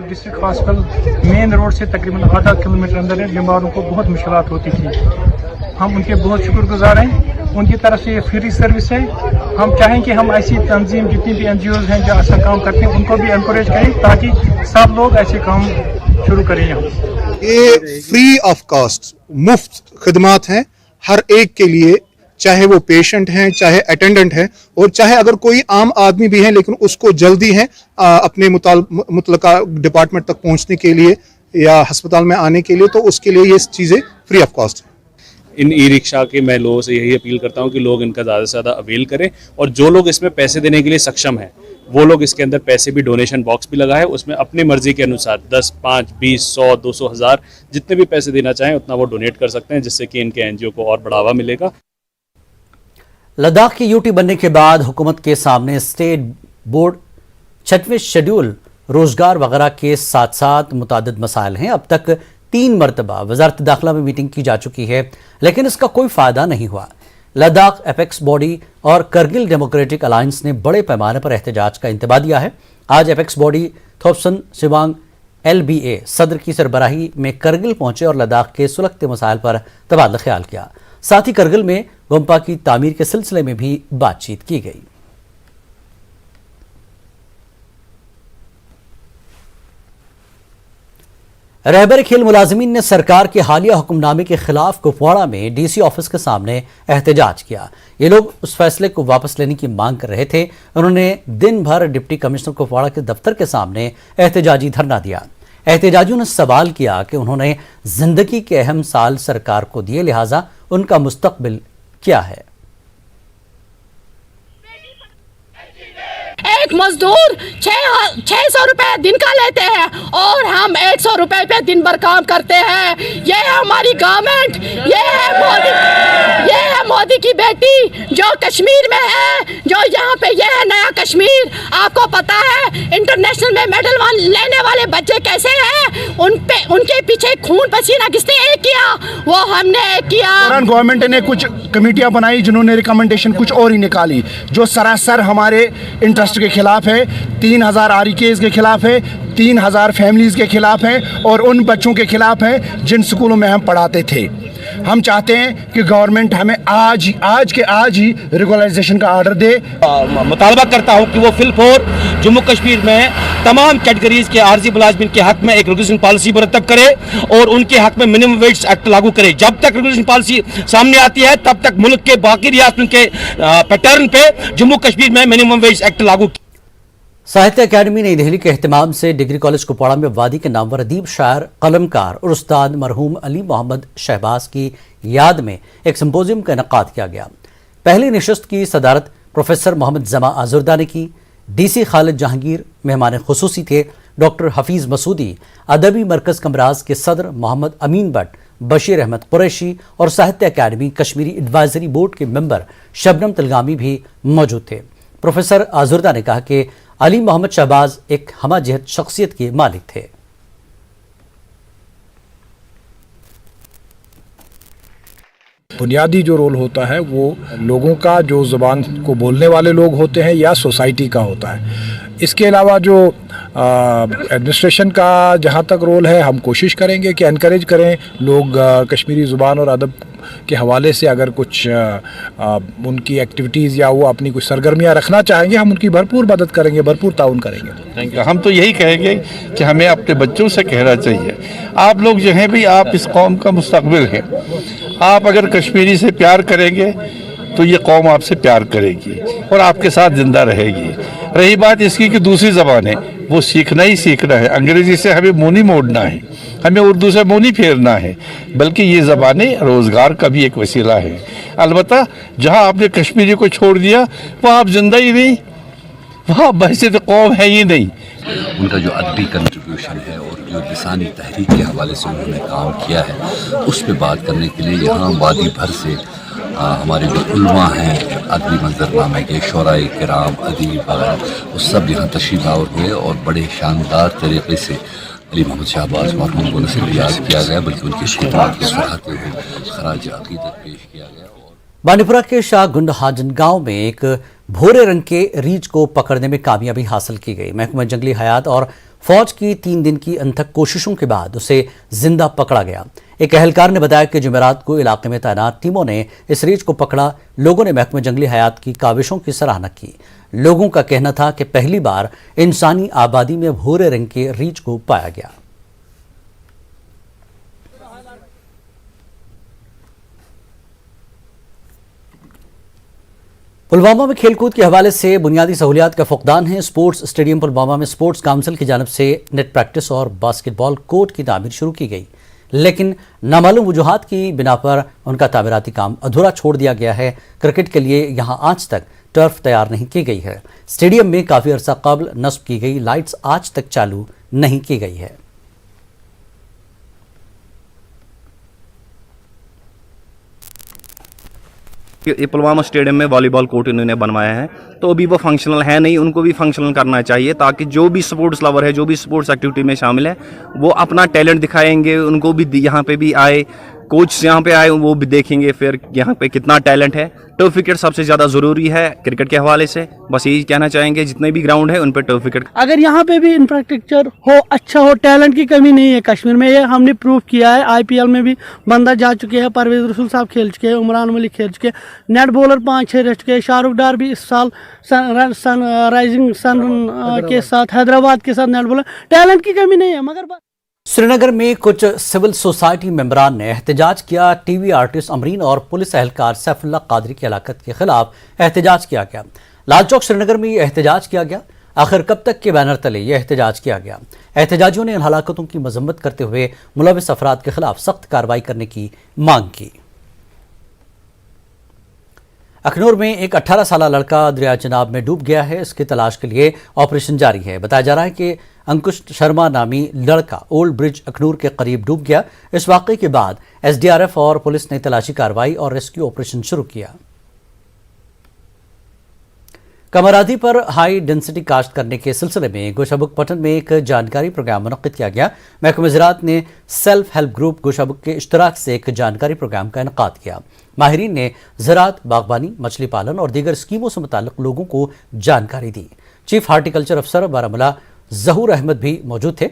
डिस्ट्रिक्ट हॉस्पिटल मेन रोड से तकरीबन आधा किलोमीटर अंदर है। बीमारों को बहुत मुश्किलात होती थी। हम उनके बहुत शुक्रगुजार हैं, उनकी तरफ से ये फ्री सर्विस है। हम चाहें कि हम ऐसी तंजीम जितनी भी NGOs हैं जो ऐसा काम करते हैं उनको भी एनकरेज करें ताकि सब लोग ऐसे काम शुरू करें। यहाँ ये फ्री ऑफ कॉस्ट मुफ्त खिदमात हैं हर एक के लिए, चाहे वो पेशेंट हैं, चाहे अटेंडेंट है, और चाहे अगर कोई आम आदमी भी है लेकिन उसको जल्दी है अपने मुतलका डिपार्टमेंट तक पहुंचने के लिए या अस्पताल में आने के लिए, तो उसके लिए ये चीज़ें फ्री ऑफ कॉस्ट है। इन ई-रिक्शा के मैं लोगों से यही अपील करता हूं कि लोग इनका ज़्यादा से ज़्यादा अवेल करें, और जो लोग इसमें पैसे देने के लिए सक्षम हैं वो लोग इसके अंदर पैसे भी, डोनेशन बॉक्स भी लगा है, उसमें अपनी मर्जी के अनुसार 10, 5, 20, 100, 200, 1000 जितने भी पैसे देना चाहें उतना वो डोनेट कर सकते हैं, जिससे कि इनके NGO को और बढ़ावा मिलेगा। लद्दाख की यूटी बनने के बाद हुकूमत के सामने स्टेट बोर्ड 6वें शेड्यूल, रोजगार वगैरह के साथ साथ मुतादिद मसाइल हैं। अब तक 3 मरतबा वजारत दाखिला में मीटिंग की जा चुकी है, लेकिन इसका कोई फ़ायदा नहीं हुआ। लद्दाख एपेक्स बॉडी और करगिल डेमोक्रेटिक अलायंस ने बड़े पैमाने पर एहतजाज का इंतबाह दिया है। आज एपेक्स बॉडी थोप्सन सिवांग LBA सदर की सरबराही में करगिल पहुंचे और लद्दाख के सुलगते मसाइल पर तबादला ख्याल किया। साथ ही करगिल में गोम्पा की तामीर के सिलसिले में भी बातचीत की गई। रहबर खेल मुलाजिमीन ने सरकार के हालिया हुक्मनामे के खिलाफ कुपवाड़ा में DC ऑफिस के सामने एहतजाज किया। ये लोग उस फैसले को वापस लेने की मांग कर रहे थे। उन्होंने दिन भर डिप्टी कमिश्नर कुपवाड़ा के दफ्तर के सामने एहतजाजी धरना दिया। एहतजाजियों ने सवाल किया कि उन्होंने जिंदगी के अहम साल सरकार को दिए, लिहाजा उनका मुस्तकबिल क्या है। एक मजदूर 600 रुपए दिन का लेते हैं और हम 100 रुपए पे दिन भर काम करते हैं। ये है हमारी गवर्नमेंट, ये है मोदी की बेटी जो कश्मीर में है, जो यहाँ पे ये है नया कश्मीर। आपको पता है इंटरनेशनल में मेडल लेने वाले बच्चे कैसे हैं, उनके पीछे खून पसीना किसने एक किया, वो हमने एक किया। गवर्नमेंट ने कुछ कमेटियां बनाई जिन्होंने रिकमेंडेशन कुछ और ही निकाली जो सरासर हमारे इंटरेस्ट के खिलाफ है। 3000 REKs के खिलाफ है, 3000 फैमिलीज के खिलाफ है और उन बच्चों के खिलाफ है जिन स्कूलों में हम पढ़ाते थे। हम चाहते हैं कि गवर्नमेंट हमें आज ही रेगुलराइजेशन का ऑर्डर दे। मुतालबा करता हूं कि वो फिलफोर जम्मू कश्मीर में तमाम कैटेगरीज के आर्जी मुलाजमिन के हक में एक रेगुलेशन पॉलिसी मुरतब करे और उनके हक में मिनिमम वेज एक्ट लागू करे। जब तक रेगुलेशन पॉलिसी सामने आती है तब तक मुल्क के बाकी रियासतों के पैटर्न पे जम्मू कश्मीर में मिनिमम वेज एक्ट लागू। साहित्य अकादमी नई दिल्ली के एहतमाम से डिग्री कॉलेज कुपवाड़ा में वादी के नामवर अदीब, शायर, कलमकार और उस्ताद मरहूम अली मोहम्मद शहबाज की याद में एक सिंपोजियम का इनेकाद किया गया। पहली नशिस्त की सदारत प्रोफेसर मोहम्मद जमा आजुर्दा ने की। DC खालिद जहांगीर मेहमान खुसूसी थे। डॉक्टर हफीज़ मसूदी, अदबी मरकज़ कमराज के सदर मोहम्मद अमीन भट्ट, बशीर अहमद कुरैशी और साहित्य अकादमी कश्मीरी एडवाइजरी बोर्ड के मेंबर शबनम तिलगामी भी मौजूद थे। प्रोफेसर आजुर्दा ने कहा कि अली मोहम्मद शहबाज एक हमाजहत शख्सियत के मालिक थे। बुनियादी जो रोल होता है वो लोगों का, जो ज़ुबान को बोलने वाले लोग होते हैं या सोसाइटी का होता है। इसके अलावा जो एडमिनिस्ट्रेशन का जहाँ तक रोल है, हम कोशिश करेंगे कि एनकरेज करें लोग कश्मीरी ज़ुबान और अदब के हवाले से अगर कुछ उनकी एक्टिविटीज़ या वो अपनी कुछ सरगर्मियाँ रखना चाहेंगे, हम उनकी भरपूर मदद करेंगे, भरपूर ताउन करेंगे। हम तो यही कहेंगे कि हमें अपने बच्चों से कहना चाहिए, आप लोग जो हैं भी, आप इस कौम का मुस्तकबिल हैं। आप अगर कश्मीरी से प्यार करेंगे तो ये कौम आपसे प्यार करेगी और आपके साथ जिंदा रहेगी। रही बात इसकी कि दूसरी ज़बान है, वो सीखना ही सीखना है। अंग्रेज़ी से हमें मुँह नहीं मोड़ना है, हमें उर्दू से मुँह नहीं फेरना है, बल्कि ये ज़बानें रोज़गार का भी एक वसीला है। अलबत्ता जहाँ आपने कश्मीरी को छोड़ दिया वहाँ आप जिंदा ही नहीं, वहाँ बहसियत कौम है ही नहीं। उनका जो अदबी कंट्रीब्यूशन है और जो लिसानी तहरीक के हवाले से उन्होंने काम किया है, उस पर बात करने के लिए यहाँ वादी भर से हमारे जो उलमा हैं, अदबी मंजरनामे के शोराए किराम, अदीब वगैरह, वो सब यहाँ तशरीफ़ आवर हुए और बड़े शानदार तरीके से अली मोहम्मद शहबाज मरहूम को न सिर्फ याद किया गया बल्कि उनकी खिदमत को सराहते हुए खराज अक़ीदत पेश किया गया। बानीपुरा के शाहगुंड हाजन गांव में एक भूरे रंग के रीछ को पकड़ने में कामयाबी हासिल की गई। महकमा जंगली हयात और फौज की 3 दिन की अनथक कोशिशों के बाद उसे जिंदा पकड़ा गया। एक अहलकार ने बताया कि जुमेरात को इलाके में तैनात टीमों ने इस रीछ को पकड़ा। लोगों ने महकमा जंगली हयात की काविशों की सराहना की। लोगों का कहना था कि पहली बार इंसानी आबादी में भूरे रंग के रीछ को पाया गया। पुलवामा में खेलकूद के हवाले से बुनियादी सहूलियात का फुकदान है। स्पोर्ट्स स्टेडियम पुलवामा में स्पोर्ट्स काउंसिल की जानिब से नेट प्रैक्टिस और बास्केटबॉल कोर्ट की तामीर शुरू की गई, लेकिन नामालूम वजूहात की बिना पर उनका तामीराती काम अधूरा छोड़ दिया गया है। क्रिकेट के लिए यहाँ आज तक टर्फ तैयार नहीं की गई है। स्टेडियम में काफ़ी अरसा कबल नस्ब की गई लाइट्स आज तक चालू नहीं की गई है। ये पुलवामा स्टेडियम में वॉलीबॉल कोर्ट इन्होंने बनवाया है, तो अभी वो फंक्शनल है नहीं, उनको भी फंक्शनल करना चाहिए ताकि जो भी स्पोर्ट्स लवर है, जो भी स्पोर्ट्स एक्टिविटी में शामिल है, वो अपना टैलेंट दिखाएंगे। उनको भी यहाँ पे भी आए, कोच यहाँ पे आए, वो भी देखेंगे फिर यहाँ पे कितना टैलेंट है। टर्फ विकेट सबसे ज़्यादा ज़रूरी है क्रिकेट के हवाले से। बस यही कहना चाहेंगे, जितने भी ग्राउंड है उन पर टर्फ विकेट। अगर यहाँ पे भी इंफ्रास्ट्रक्चर हो, अच्छा हो, टैलेंट की कमी नहीं है कश्मीर में, ये हमने प्रूव किया है। IPL में भी बंदा जा चुके हैं, परवेज रसूल साहब खेल चुके हैं, उमरान मलिक खेल चुके हैं, नेट बॉलर 5-6 रह चुके हैं। शाहरुख डार भी इस साल राइजिंग सन के साथ, हैदराबाद के साथ नेट बॉलर। टैलेंट की कमी नहीं है। मगर श्रीनगर में कुछ सिविल सोसाइटी मेंबरान ने एहतजाज किया। टीवी आर्टिस्ट अमरीन और पुलिस एहलकार सैफुल्लाह कादरी की हलाकत के खिलाफ एहतजाज किया गया। लाल चौक श्रीनगर में ये एहतजाज किया गया। आखिर कब तक के बैनर तले ये एहतजाज किया गया। एहतजाजियों ने इन हलाकतों की मजम्मत करते हुए मुलविस अफराद के खिलाफ सख्त कार्रवाई करने की मांग की। अखनूर में एक 18 साल लड़का दरिया चनाब में डूब गया है। इसकी तलाश के लिए ऑपरेशन जारी है। बताया जा रहा है कि अंकुश शर्मा नामी लड़का ओल्ड ब्रिज अखनूर के करीब डूब गया। इस वाक़े के बाद SDRF और पुलिस ने तलाशी कार्रवाई और रेस्क्यू ऑपरेशन शुरू किया। कमरादी पर हाई डेंसिटी काश्त करने के सिलसिले में गोशाबुक पटन में एक जानकारी प्रोग्राम मुनक्किद किया गया। महकमा ज़राअत ने सेल्फ हेल्प ग्रुप गोशाबुक के इश्तराक से एक जानकारी प्रोग्राम का इनकाद किया। माहिरीन ने ज़राअत, बागबानी, मछली पालन और दीगर स्कीमों से मुताल्लिक लोगों को जानकारी दी। चीफ हार्टिकल्चर अफसर बारामूला ज़हूर अहमद भी मौजूद थे।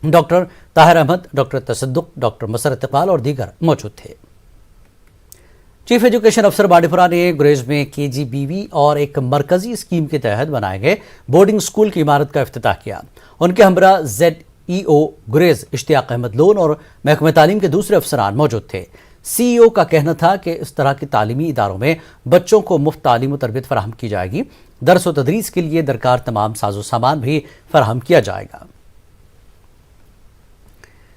Doctor Tahir Ahmad, doctor Tasadduq, doctor Masrat Iqbal और दीगर मौजूद थे। चीफ एजुकेशन अफसर बांडीपुरा ने गुरेज में KGBV और एक मरकजी स्कीम के तहत बनाए गए बोर्डिंग स्कूल की इमारत का इफ्तिताह किया। उनके हमरा ZEO गुरेज इश्तियाक अहमद लोन और महकमा तालीम के दूसरे अफसरान मौजूद थे। CEO का कहना था कि इस तरह के तालीमी इदारों में बच्चों को मुफ्त तालीम और तरबियत फराहम की जाएगी। दरस व तदरीस के लिए दरकार तमाम साजो सामान भी फराहम किया जाएगा।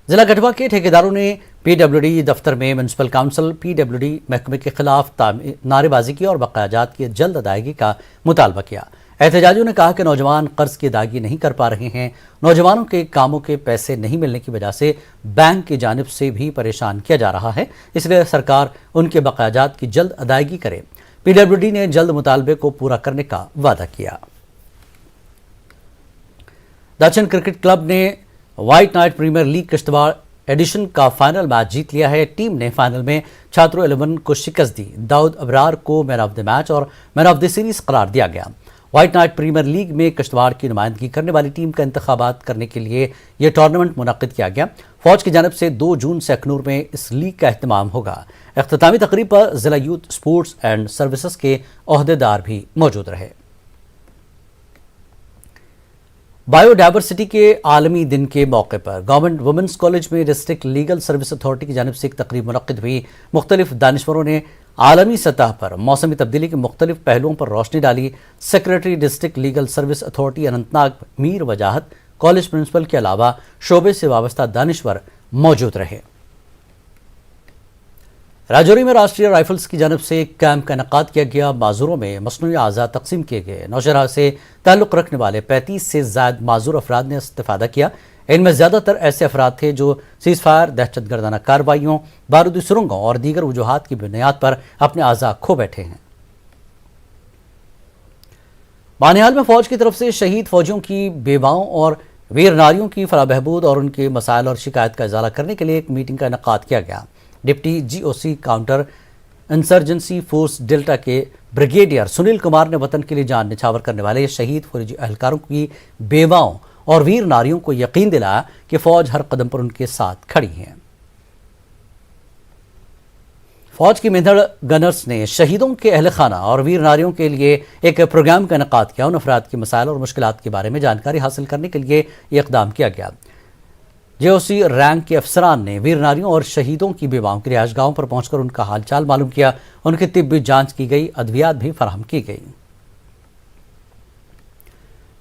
जिला गढ़वा के ठेकेदारों ने PWD दफ्तर में म्यूनसिपल काउंसिल PWD महकमे के खिलाफ नारेबाजी की और बकायाजात की जल्द अदायगी का मुतालबा किया। احتجاجیوں نے کہا کہ نوجوان قرض کی ادائیگی نہیں کر پا رہے ہیں، نوجوانوں کے کاموں کے پیسے نہیں ملنے کی وجہ سے بینک کی جانب سے بھی پریشان کیا جا رہا ہے، اس لیے سرکار ان کے بقایا جات کی جلد ادائیگی کرے۔ پی ڈبلیو ڈی نے جلد مطالبے کو پورا کرنے کا وعدہ کیا۔ داچن کرکٹ کلب نے white night premier league Kishtwar edition کا فائنل میچ جیت لیا ہے۔ ٹیم نے فائنل میں چھاترو 11 کو شکست دی۔ داؤد ابرار کو مین آف دی میچ اور مین آف دی سیریز قرار دیا گیا۔ وائٹ نائٹ پریمیئر لیگ میں کشتواڑ کی نمائندگی کرنے والی ٹیم کا انتخابات کرنے کے لیے یہ ٹورنامنٹ منعقد کیا گیا۔ فوج کی جانب سے 2 جون سے اکھنور میں اس لیگ کا اہتمام ہوگا۔ اختتامی تقریب پر ضلع یوتھ سپورٹس اینڈ سروسز کے عہدیدار بھی موجود رہے۔ بائیو ڈائیورسٹی کے عالمی دن کے موقع پر گورنمنٹ وومنس کالج میں ڈسٹرکٹ لیگل سروس اتھارٹی کی جانب سے ایک تقریب منعقد ہوئی۔ مختلف دانشوروں نے عالمی سطح پر موسمی تبدیلی کے مختلف پہلوؤں پر روشنی ڈالی۔ Secretary district legal service authority Anantnag Mir Wajahat college principal کے علاوہ شعبے سے وابستہ دانشور موجود رہے۔ راجوری میں راشٹریہ رائفلز کی جانب سے ایک کیمپ کا انعقاد کیا گیا۔ معذوروں میں مصنوعی اعضاء تقسیم کیے گئے۔ نوشہرہ سے تعلق رکھنے والے 35 سے زائد معذور افراد نے استفادہ کیا۔ ان میں زیادہ تر ایسے افراد تھے جو سیز فائر، دہشت گردانہ کارروائیوں، بارودی سرنگوں اور دیگر وجوہات کی بنیاد پر اپنے اعضاء کھو بیٹھے ہیں۔ بانہال میں فوج کی طرف سے شہید فوجیوں کی بیواؤں اور ویر ناریوں کی فلاح بہبود اور ان کے مسائل اور شکایت کا ازالہ کرنے کے لیے ایک میٹنگ کا انعقاد کیا گیا۔ ڈپٹی جی او سی کاؤنٹر انسرجنسی فورس ڈیلٹا کے بریگیڈیئر سنیل کمار نے وطن کے لیے جان نچھاور کرنے والے شہید فوجی اہلکاروں کی بیواؤں اور ویر ناریوں کو یقین دلایا کہ فوج ہر قدم پر ان کے ساتھ کھڑی ہے۔ فوج کی مہندڑ گنرز نے شہیدوں کے اہل خانہ اور ویر ناریوں کے لیے ایک پروگرام کا انعقاد کیا۔ ان افراد کے مسائل اور مشکلات کے بارے میں جانکاری حاصل کرنے کے لیے یہ اقدام کیا گیا۔ جے او سی رینک کے افسران نے ویر ناریوں اور شہیدوں کی بیواؤں کی رہائش گاہوں پر پہنچ کر ان کا حال چال معلوم کیا۔ ان کی طبی جانچ کی گئی، ادویات بھی فراہم کی گئی۔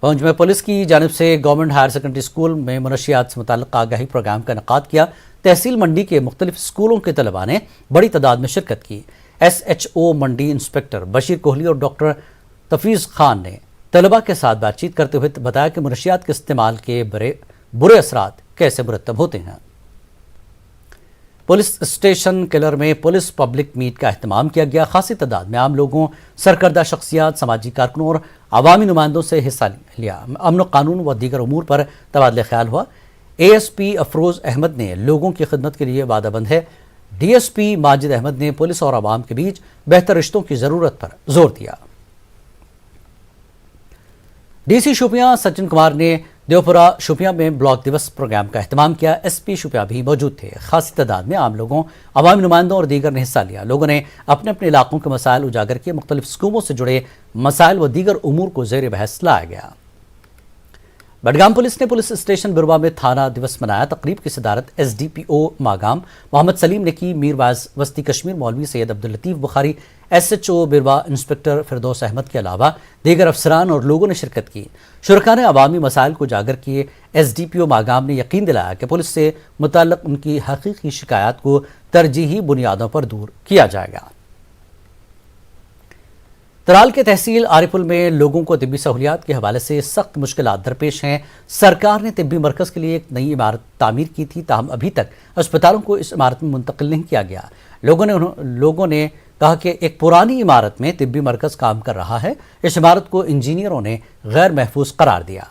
پونچھ میں پولیس کی جانب سے گورنمنٹ ہائر سیکنڈری اسکول میں منشیات سے متعلق آگاہی پروگرام کا انعقاد کیا۔ تحصیل منڈی کے مختلف اسکولوں کے طلباء نے بڑی تعداد میں شرکت کی۔ ایس ایچ او منڈی انسپکٹر بشیر کوہلی اور ڈاکٹر تفیض خان نے طلباء کے ساتھ بات چیت کرتے ہوئے بتایا کہ منشیات کے استعمال کے برے اثرات کیسے مرتب ہوتے ہیں۔ پولیس اسٹیشن کلر میں پولیس پبلک میٹ کا اہتمام کیا گیا۔ خاصی تعداد میں عام لوگوں، سرکردہ شخصیات، سماجی کارکنوں اور عوامی نمائندوں سے حصہ لیا۔ امن و قانون و دیگر امور پر تبادلہ خیال ہوا۔ اے ایس پی افروز احمد نے لوگوں کی خدمت کے لیے وعدہ بند ہے۔ D S P Majid Ahmed نے پولیس اور عوام کے بیچ بہتر رشتوں کی ضرورت پر زور دیا۔ ڈی سی شوپیاں سچن کمار نے دیوپورہ شوپیاں میں بلاک دیوس پروگرام کا اہتمام کیا۔ ایس پی شوپیاں بھی موجود تھے۔ خاصی تعداد میں عام لوگوں، عوامی نمائندوں اور دیگر نے حصہ لیا۔ لوگوں نے اپنے اپنے علاقوں کے مسائل اجاگر کیے۔ مختلف اسکیموں سے جڑے مسائل و دیگر امور کو زیر بحث لایا گیا۔ بڈگام پولیس نے پولیس اسٹیشن بروا میں تھانہ دیوس منایا۔ تقریب کی صدارت S D P O Magam Mohammad Salim نے کی۔ میر واعظ وسطی کشمیر مولوی Syed Abdul Latif Bukhari, S H O Beerwah inspector Firdous Ahmad کے علاوہ دیگر افسران اور لوگوں نے شرکت کی۔ شرکاء نے عوامی مسائل کو اجاگر کیے۔ S D P O Magam نے یقین دلایا کہ پولیس سے متعلق ان کی حقیقی شکایات کو ترجیحی بنیادوں پر دور کیا جائے گا۔ ترال کے تحصیل عارفل میں لوگوں کو طبی سہولیات کے حوالے سے سخت مشکلات درپیش ہیں۔ سرکار نے طبی مرکز کے لیے ایک نئی عمارت تعمیر کی تھی، تاہم ابھی تک اسپتالوں کو اس عمارت میں منتقل نہیں کیا گیا۔ لوگوں نے کہا کہ ایک پرانی عمارت میں طبی مرکز کام کر رہا ہے۔ اس عمارت کو انجینئروں نے غیر محفوظ قرار دیا۔